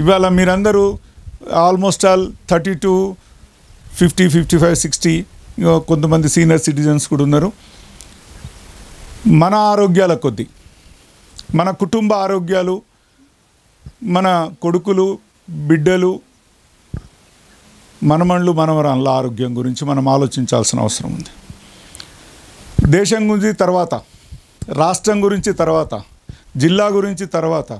ఇవాళ మీరందరూ almost all 32, 50, 55, 60 కొంతమంది సీనియర్ సిటిజన్స్ కూడా ఉన్నారు. మన ఆరోగ్యాల కొద్దీ మన కుటుంబ ఆరోగ్యాలు, మన కొడుకులు, బిడ్డలు, మనమళ్ళు, మనవరాళ్ళ ఆరోగ్యం గురించి మనం ఆలోచించాల్సిన అవసరం ఉంది. దేశం గురించి తర్వాత, రాష్ట్రం గురించి తర్వాత, జిల్లా గురించి తర్వాత,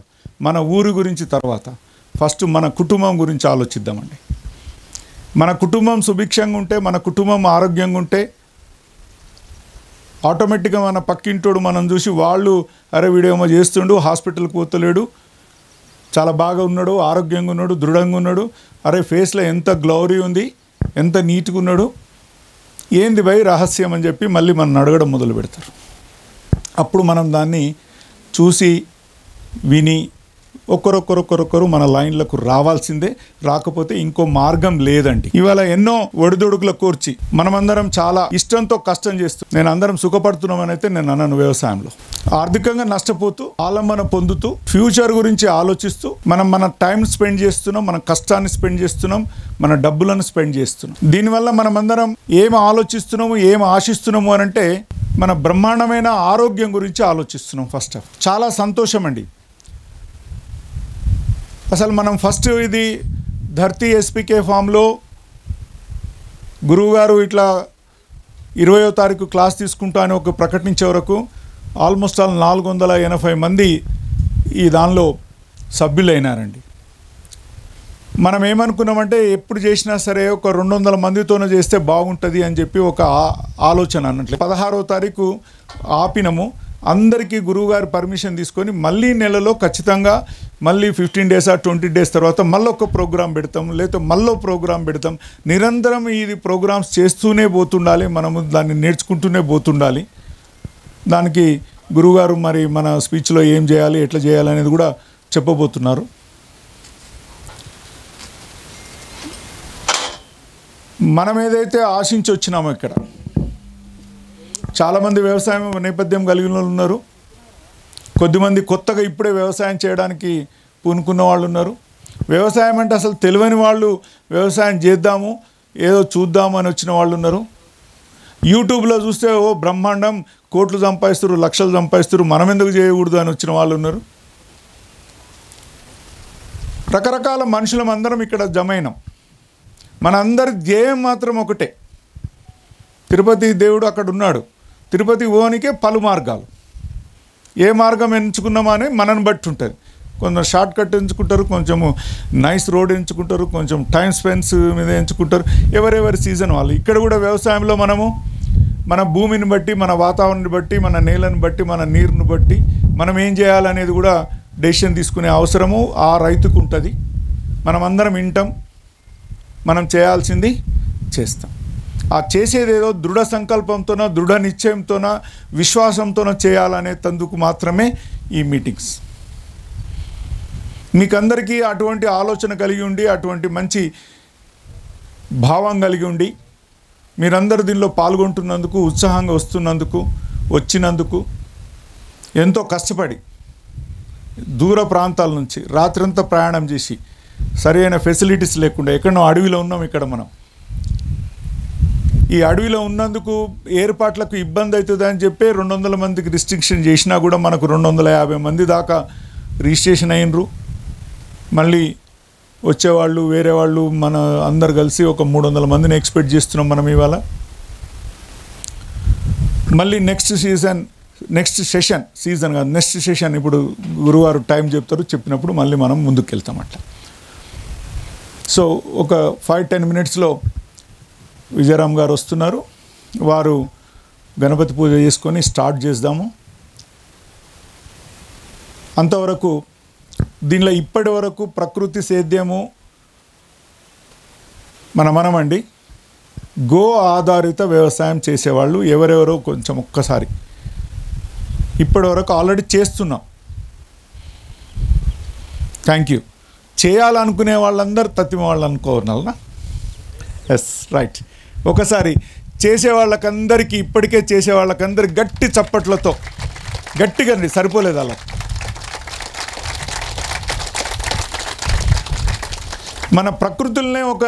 మన ఊరు గురించి తర్వాత, ఫస్ట్ మన కుటుంబం గురించి ఆలోచిద్దామండి. మన కుటుంబం సుభిక్షంగా ఉంటే, మన కుటుంబం ఆరోగ్యంగా ఉంటే ఆటోమేటిక్గా మన పక్కింటోడు మనం చూసి వాళ్ళు అరే వీడేమో చేస్తుండు, హాస్పిటల్కి పోతలేడు, చాలా బాగా ఉన్నాడు, ఆరోగ్యంగా ఉన్నాడు, దృఢంగా ఉన్నాడు, అరే ఫేస్లో ఎంత గ్లోరీ ఉంది, ఎంత నీట్గా ఉన్నాడు, ఏంది భయ్ రహస్యం అని చెప్పి మళ్ళీ మనం అడగడం మొదలు పెడతారు. అప్పుడు మనం దాన్ని చూసి విని ఒక్కరొక్కరు మన లైన్లకు రావాల్సిందే. రాకపోతే ఇంకో మార్గం లేదండి. ఇవాళ ఎన్నో ఒడిదుడుకుల కోర్చి మనమందరం చాలా ఇష్టంతో కష్టం చేస్తూ నేను అందరం సుఖపడుతున్నామని అయితే నేను అన్నాను. వ్యవసాయంలో ఆర్థికంగా నష్టపోతూ ఆలంబన పొందుతూ ఫ్యూచర్ గురించి ఆలోచిస్తూ మన టైం స్పెండ్ చేస్తున్నాం, మన కష్టాన్ని స్పెండ్ చేస్తున్నాం, మన డబ్బులను స్పెండ్ చేస్తున్నాం. దీనివల్ల మనమందరం ఏం ఆలోచిస్తున్నాము, ఏం ఆశిస్తున్నాము అని అంటే మన బ్రహ్మాండమైన ఆరోగ్యం గురించి ఆలోచిస్తున్నాం. ఫస్ట్ చాలా సంతోషం అండి. అసలు మనం ఫస్ట్ ఇది ధర్తీ ఎస్పీకే ఫామ్లో గురువుగారు ఇట్లా 20వ తారీఖు క్లాస్ తీసుకుంటా అని ఒక ప్రకటించే వరకు ఆల్మోస్ట్ ఆల్ 480 మంది ఈ దానిలో సభ్యులైనారండి. మనం ఏమనుకున్నామంటే ఎప్పుడు చేసినా సరే ఒక 200 మందితోనే చేస్తే బాగుంటుంది అని చెప్పి ఒక ఆలోచన అన్నట్లు 16వ తారీఖు ఆపినము. అందరికీ గురువుగారు పర్మిషన్ తీసుకొని మళ్ళీ నెలలో ఖచ్చితంగా మళ్ళీ 15 days or 20 days తర్వాత మళ్ళీ ఒక ప్రోగ్రాం పెడతాం, లేకపోతే మళ్ళీ ప్రోగ్రాం పెడతాం. నిరంతరం ఇది ప్రోగ్రామ్స్ చేస్తూనే పోతుండాలి, మనము దాన్ని నేర్చుకుంటూనే పోతుండాలి. దానికి గురువుగారు మరి మన స్పీచ్లో ఏం చేయాలి, ఎట్లా చేయాలి అనేది కూడా చెప్పబోతున్నారు. మనం ఏదైతే ఆశించి వచ్చినామో ఇక్కడ చాలామంది వ్యవసాయం నేపథ్యం కలిగిన వాళ్ళు ఉన్నారు. కొద్దిమంది కొత్తగా ఇప్పుడే వ్యవసాయం చేయడానికి పూనుకున్న వాళ్ళు ఉన్నారు. వ్యవసాయం అంటే అసలు తెలియని వాళ్ళు వ్యవసాయం చేద్దాము, ఏదో చూద్దాము అని వచ్చిన వాళ్ళు ఉన్నారు. యూట్యూబ్లో చూస్తే ఓ బ్రహ్మాండం, కోట్లు సంపాదిస్తారు, లక్షలు సంపాదిస్తారు, మనం ఎందుకు చేయకూడదు అని వచ్చిన వాళ్ళు ఉన్నారు. రకరకాల మనుషులం అందరం ఇక్కడ జమైనాం. మనందరి ధ్యేయం మాత్రం ఒకటే, తిరుపతి దేవుడు అక్కడ ఉన్నాడు. తిరుపతి ఓనికే పలు మార్గాలు, ఏ మార్గం ఎంచుకున్నామా అని మనని బట్టి ఉంటుంది. కొంచెం షార్ట్ కట్ ఎంచుకుంటారు, కొంచెము నైస్ రోడ్ ఎంచుకుంటారు, కొంచెం టైం స్పెన్స్ మీద ఎంచుకుంటారు. ఎవరెవరి సీజన్ వాళ్ళు. ఇక్కడ కూడా వ్యవసాయంలో మనము మన భూమిని బట్టి, మన వాతావరణాన్ని బట్టి, మన నేలను బట్టి, మన నీరుని బట్టి మనం ఏం చేయాలనేది కూడా డెసిషన్ తీసుకునే అవసరము ఆ రైతుకు ఉంటుంది. మనం అందరం వింటాం, మనం చేయాల్సింది చేస్తాం. ఆ చేసేదేదో దృఢ సంకల్పంతోనో, దృఢ నిశ్చయంతోనో, విశ్వాసంతోనో చేయాలనే తందుకు మాత్రమే ఈ మీటింగ్స్. మీకందరికీ అటువంటి ఆలోచన కలిగి ఉండి, అటువంటి మంచి భావం కలిగి ఉండి, మీరందరూ దీనిలో పాల్గొంటున్నందుకు, ఉత్సాహంగా వచ్చినందుకు ఎంతో కష్టపడి దూర ప్రాంతాల నుంచి రాత్రంతా ప్రయాణం చేసి సరైన ఫెసిలిటీస్ లేకుండా ఎక్కడో అడవిలో ఉన్నాం. ఇక్కడ మనం ఈ అడవిలో ఉన్నందుకు ఏర్పాట్లకు ఇబ్బంది అవుతుంది అని చెప్పి 200 మందికి రిస్ట్రిక్షన్ చేసినా కూడా మనకు 250 మంది దాకా రిజిస్ట్రేషన్ అయినరు. మళ్ళీ వచ్చేవాళ్ళు వేరే వాళ్ళు మన అందరు కలిసి ఒక 300 మందిని ఎక్స్పెక్ట్ చేస్తున్నాం మనం ఇవాళ. మళ్ళీ నెక్స్ట్ సెషన్ ఇప్పుడు గురువారు టైం చెప్తారు, చెప్పినప్పుడు మళ్ళీ మనం ముందుకు వెళ్తాం అట్లా. సో ఒక 5-10 minutesలో విజయరామ్ గారు వస్తున్నారు. వారు గణపతి పూజ చేసుకొని స్టార్ట్ చేద్దాము. అంతవరకు దీనిలో ఇప్పటి వరకు ప్రకృతి సేద్యము మనమండి గో ఆధారిత వ్యవసాయం చేసేవాళ్ళు ఎవరెవరో కొంచెం ఒక్కసారి ఇప్పటి వరకు ఆల్రెడీ చేస్తున్నాం. Thank you. చేయాలనుకునే వాళ్ళందరూ తత్తిమ వాళ్ళు అనుకోవాలన్నా. Yes right. ఒకసారి చేసేవాళ్ళకందరికీ, ఇప్పటికే చేసేవాళ్ళకందరికి గట్టి చప్పట్లతో గట్టిగా సరిపోలేదు అలా. మన ప్రకృతిలోనే ఒక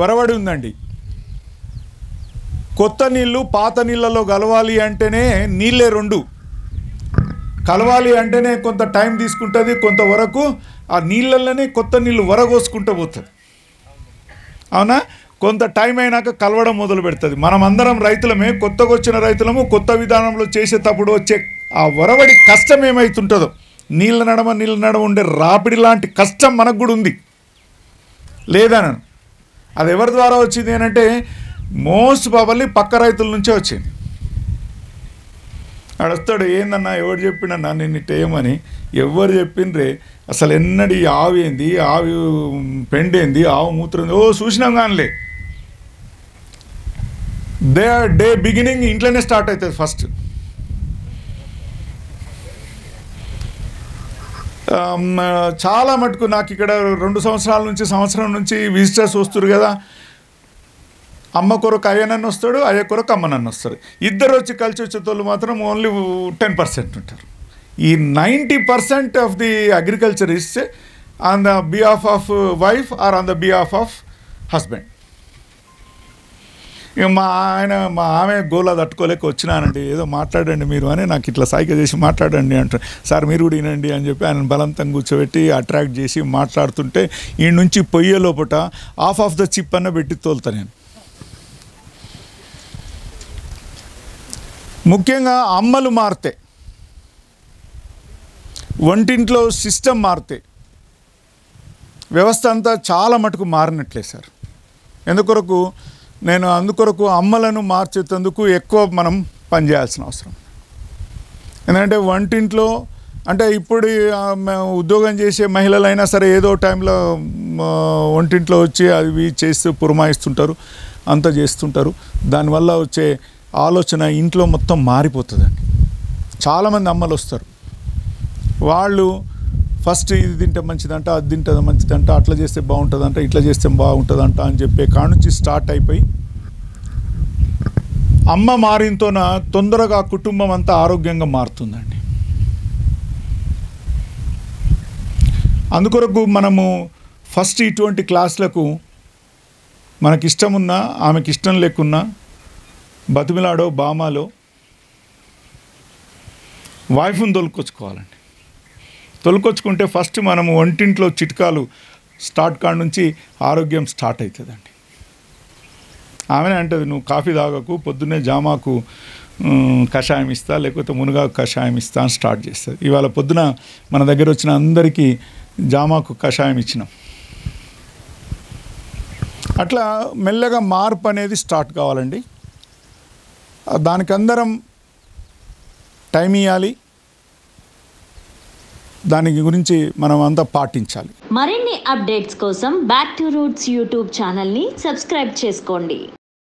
వరవడి ఉందండి. కొత్త నీళ్ళు పాత నీళ్ళలో కలవాలి అంటేనే నీళ్ళే రెండు. కలవాలి అంటేనే కొంత టైం తీసుకుంటుంది, కొంతవరకు ఆ నీళ్ళల్లోనే కొత్త నీళ్ళు వరగోసుకుంటూ పోతుంది. అవునా? కొంత టైం అయినాక కలవడం మొదలు పెడుతుంది. మనమందరం రైతులమే, కొత్తగా వచ్చిన రైతులము కొత్త విధానంలో చేసేటప్పుడు వచ్చే ఆ వరవడి కష్టం ఏమవుతుంటుందో, నీళ్ళ నడమ ఉండే రాపిడి లాంటి కష్టం మనకు కూడా ఉంది లేదన. అది ఎవరి ద్వారా వచ్చింది అంటే మోస్ట్ ప్రాబబ్లీ పక్క రైతుల నుంచే వచ్చింది. ఆడొస్తాడు, ఏందన్నా ఎవరు చెప్పిండన్నా నేను ఇట్టేయమని. ఎవరు చెప్పిండ్రే అసలు ఎన్నడి ఆవు ఏంది, ఆవు పెండేంది, ఆవు మూత్రం చూసినాం కానిలే. డే బిగినింగ్ ఇంట్లోనే స్టార్ట్ అవుతుంది ఫస్ట్. చాలా మటుకు నాకు ఇక్కడ 2 సంవత్సరం నుంచి విజిటర్స్ వస్తారు కదా. అమ్మ కొరకు అయ్యనన్ను వస్తాడు, అయ్య కొరకు అమ్మనన్ను వస్తారు. ఇద్దరు వచ్చి కలిసి వచ్చేటోళ్ళు మాత్రం ఓన్లీ 10% ఉంటారు. ఈ 90% of the agriculture is on the behalf of wife or on the behalf of husband. ఇక మా ఆమె గోలా తట్టుకోలేక వచ్చినానండి, ఏదో మాట్లాడండి మీరు అని నాకు ఇట్లా సైగ చేసి మాట్లాడండి అంటారు. సార్ మీరు కూడా వినండి అని చెప్పి ఆయన బలవంతం కూర్చోబెట్టి అట్రాక్ట్ చేసి మాట్లాడుతుంటే ఈ నుంచి పొయ్యే లోపల ఆఫ్ ద చిప్ అన్న పెట్టి తోలుతా నేను. ముఖ్యంగా అమ్మలు మారితే, వంటింట్లో సిస్టమ్ మారితే వ్యవస్థ అంతా చాలా మటుకు మారినట్లే సార్. అందుకొరకు అమ్మలను మార్చేందుకు ఎక్కువ మనం పనిచేయాల్సిన అవసరం. ఎందుకంటే వంటింట్లో అంటే ఇప్పుడు ఉద్యోగం చేసే మహిళలైనా సరే ఏదో టైంలో వంటింట్లో వచ్చి అవి చేస్తూ పురమాయిస్తుంటారు, అంతా చేస్తుంటారు. దానివల్ల వచ్చే ఆలోచన ఇంట్లో మొత్తం మారిపోతుందండి. చాలామంది అమ్మలు వస్తారు, వాళ్ళు ఫస్ట్ ఇది తింటే మంచిదంట, అది తింటే మంచిదంట, అట్లా చేస్తే బాగుంటుందంట, ఇట్లా చేస్తే బాగుంటుందంట అని చెప్పే కాడ నుంచి స్టార్ట్ అయిపోయి అమ్మ మారినతోన తొందరగా కుటుంబం అంతా ఆరోగ్యంగా మారుతుందండి. అందుకొరకు మనము ఫస్ట్ ఇటువంటి క్లాసులకు మనకిష్టమున్నా ఆమెకి ఇష్టం లేకున్నా బతిమిలాడో బామాలో వైఫ్ని తొలుకొచ్చుకోవాలండి. తొలుకొచ్చుకుంటే ఫస్ట్ మనము వంటింట్లో చిట్కాలు స్టార్ట్ కాడ నుంచి ఆరోగ్యం స్టార్ట్ అవుతుందండి. ఆమెనే అంటది, నువ్వు కాఫీ తాగకు, పొద్దున్నే జామాకు కషాయం ఇస్తా, లేకపోతే మునగాకు కషాయం ఇస్తా అని స్టార్ట్ చేస్తుంది. ఇవాళ పొద్దున మన దగ్గర వచ్చిన అందరికీ జామాకు కషాయం ఇచ్చినాం. అట్లా మెల్లగా మార్పు అనేది స్టార్ట్ కావాలండి. దానికి అందరం టైం ఇవ్వాలి, దాని గురించి మనం అంతా పాటించాలి. మరిన్ని అప్డేట్స్ కోసం బ్యాక్ టు రూట్స్ యూట్యూబ్ ఛానల్ని సబ్స్క్రైబ్ చేసుకోండి.